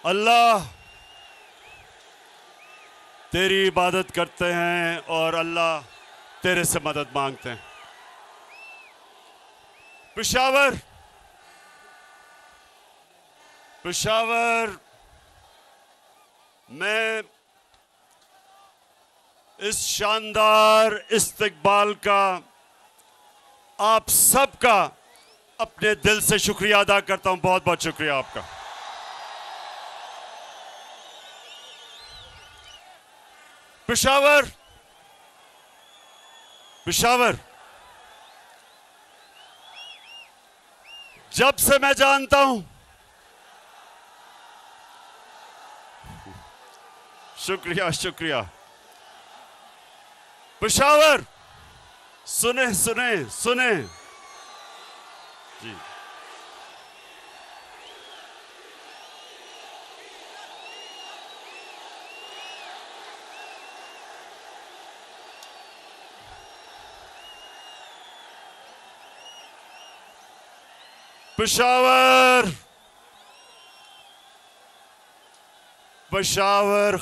अल्लाह तेरी इबादत करते हैं और अल्लाह तेरे से मदद मांगते हैं। पेशावर मैं इस शानदार इस्तकबाल का आप सबका अपने दिल से शुक्रिया अदा करता हूं। बहुत बहुत शुक्रिया आपका। पेशावर जब से मैं जानता हूं, शुक्रिया। पेशावर सुने जी। पेशावर